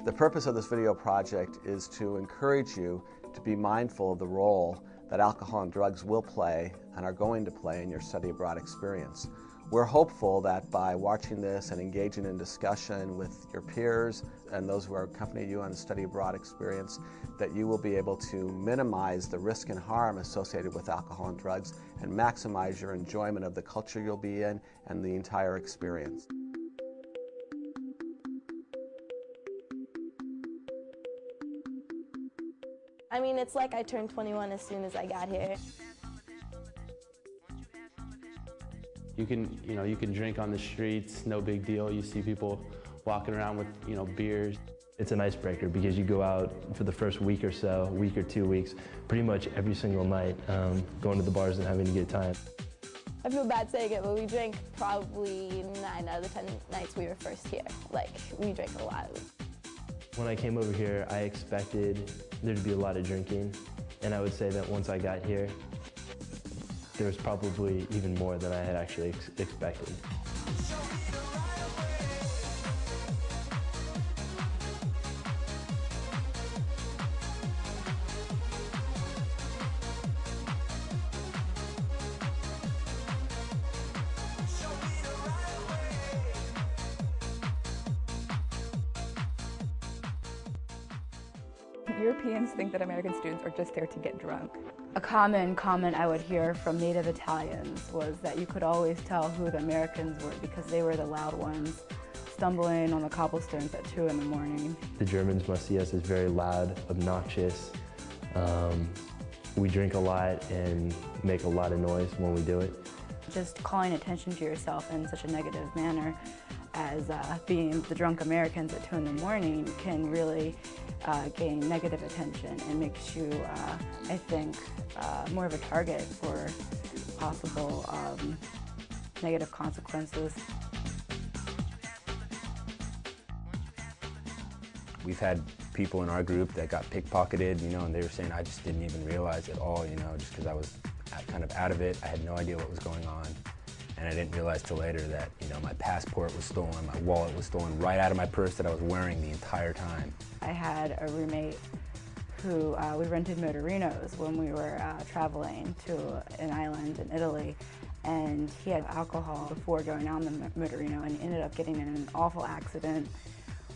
The purpose of this video project is to encourage you to be mindful of the role that alcohol and drugs will play and are going to play in your study abroad experience. We're hopeful that by watching this and engaging in discussion with your peers and those who are accompanying you on the study abroad experience, that you will be able to minimize the risk and harm associated with alcohol and drugs and maximize your enjoyment of the culture you'll be in and the entire experience. I mean, it's like I turned 21 as soon as I got here. You can drink on the streets, no big deal. You see people walking around with, beers. It's an icebreaker because you go out for the first week or so, week or 2 weeks, pretty much every single night, going to the bars and having a good time. I feel bad saying it, but we drank probably 9 out of the 10 nights we were first here. Like, we drank a lot. When I came over here, I expected there to be a lot of drinking, and I would say that once I got here, there was probably even more than I had actually expected. Europeans think that American students are just there to get drunk. A common comment I would hear from native Italians was that you could always tell who the Americans were because they were the loud ones, stumbling on the cobblestones at 2 in the morning. The Germans must see us as very loud, obnoxious. We drink a lot and make a lot of noise when we do it. Just calling attention to yourself in such a negative manner as being the drunk Americans at 2 in the morning can really gain negative attention and makes you, I think, more of a target for possible negative consequences. We've had people in our group that got pickpocketed, and they were saying, I just didn't even realize at all, just because I was kind of out of it. I had no idea what was going on. And I didn't realize till later that, my passport was stolen, my wallet was stolen right out of my purse that I was wearing the entire time. I had a roommate who we rented motorinos when we were traveling to an island in Italy, and he had alcohol before going on the motorino and ended up getting in an awful accident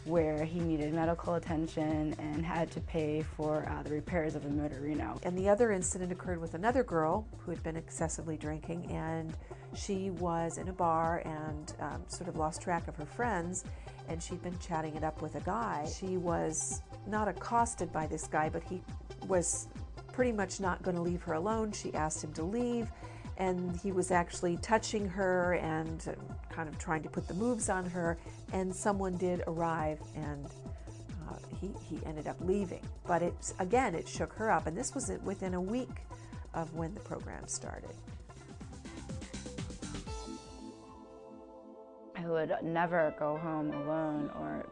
where he needed medical attention and had to pay for the repairs of the motorino. And the other incident occurred with another girl who had been excessively drinking, and she was in a bar and sort of lost track of her friends, and she'd been chatting it up with a guy. She was not accosted by this guy, but he was pretty much not going to leave her alone. She asked him to leave, and he was actually touching her and kind of trying to put the moves on her, and someone did arrive, and he ended up leaving. But it shook her up, and this was within a week of when the program started. I would never go home alone or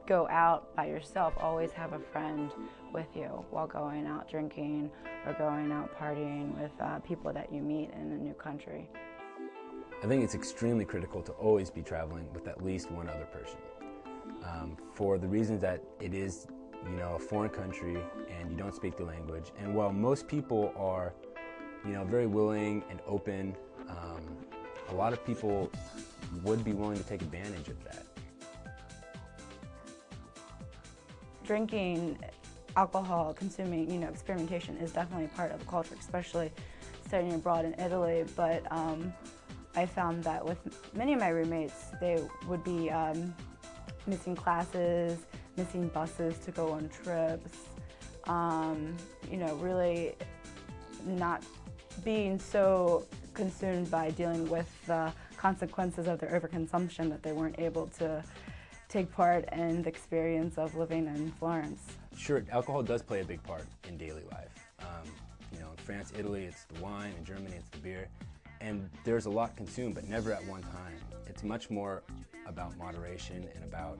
go out by yourself. Always have a friend with you while going out drinking or going out partying with people that you meet in a new country. I think it's extremely critical to always be traveling with at least one other person. For the reasons that it is, a foreign country and you don't speak the language. And while most people are, very willing and open, a lot of people would be willing to take advantage of that. Drinking, alcohol, consuming, experimentation is definitely part of the culture, especially studying abroad in Italy. But I found that with many of my roommates, they would be missing classes, missing buses to go on trips, really not being so consumed by dealing with the consequences of their overconsumption that they weren't able to take part in the experience of living in Florence. Sure, alcohol does play a big part in daily life. In France, Italy, it's the wine. In Germany, it's the beer. And there's a lot consumed, but never at one time. It's much more about moderation and about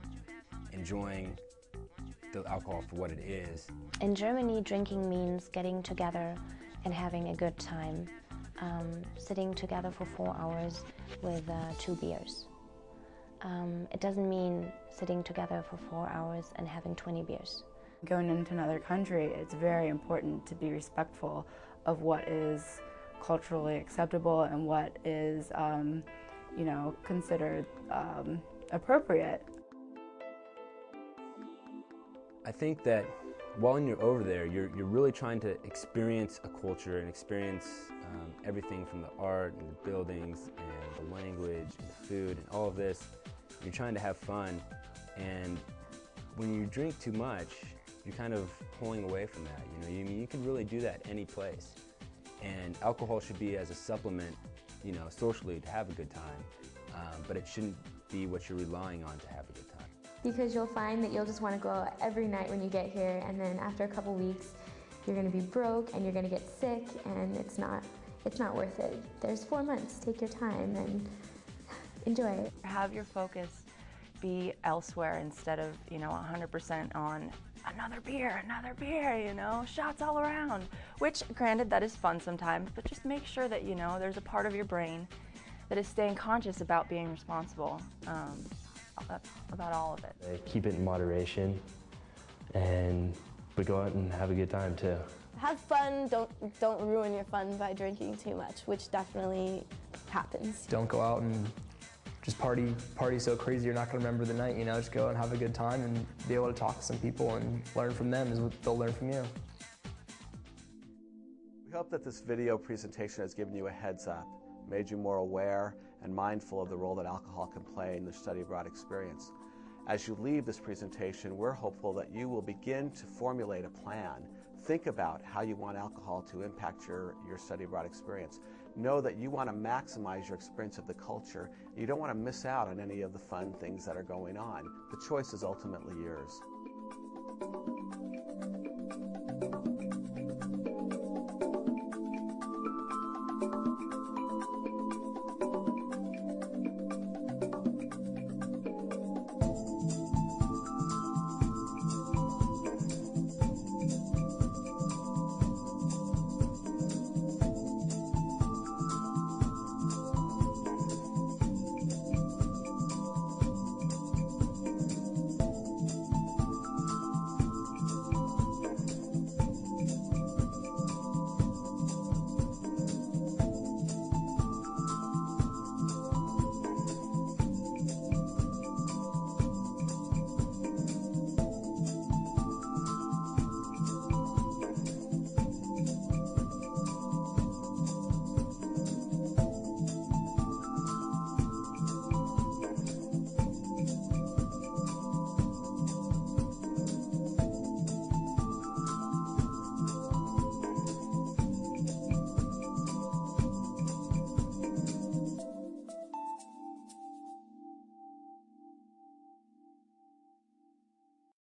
enjoying the alcohol for what it is. In Germany, drinking means getting together and having a good time. Sitting together for 4 hours with 2 beers. It doesn't mean sitting together for 4 hours and having 20 beers. Going into another country, it's very important to be respectful of what is culturally acceptable and what is, considered appropriate. I think that while you're over there, you're really trying to experience a culture and experience everything from the art and the buildings and the language and the food and all of this. You're trying to have fun, and when you drink too much, you're kind of pulling away from that. You can really do that any place, and alcohol should be as a supplement, socially to have a good time, but it shouldn't be what you're relying on to have a good time. Because you'll find that you'll just want to go out every night when you get here, and then after a couple weeks you're going to be broke and you're going to get sick, and it's not worth it. There's 4 months. Take your time and enjoy it. Have your focus be elsewhere instead of 100% on another beer, shots all around, which granted that is fun sometimes, but just make sure that there's a part of your brain that is staying conscious about being responsible. About all of it. Keep it in moderation, but go out and have a good time too. Have fun, don't ruin your fun by drinking too much, which definitely happens. Don't go out and just party so crazy you're not going to remember the night, just go out and have a good time and be able to talk to some people and learn from them is what they'll learn from you. We hope that this video presentation has given you a heads up, made you more aware and mindful of the role that alcohol can play in the study abroad experience. As you leave this presentation, we're hopeful that you will begin to formulate a plan. Think about how you want alcohol to impact your study abroad experience. Know that you want to maximize your experience of the culture. You don't want to miss out on any of the fun things that are going on. The choice is ultimately yours.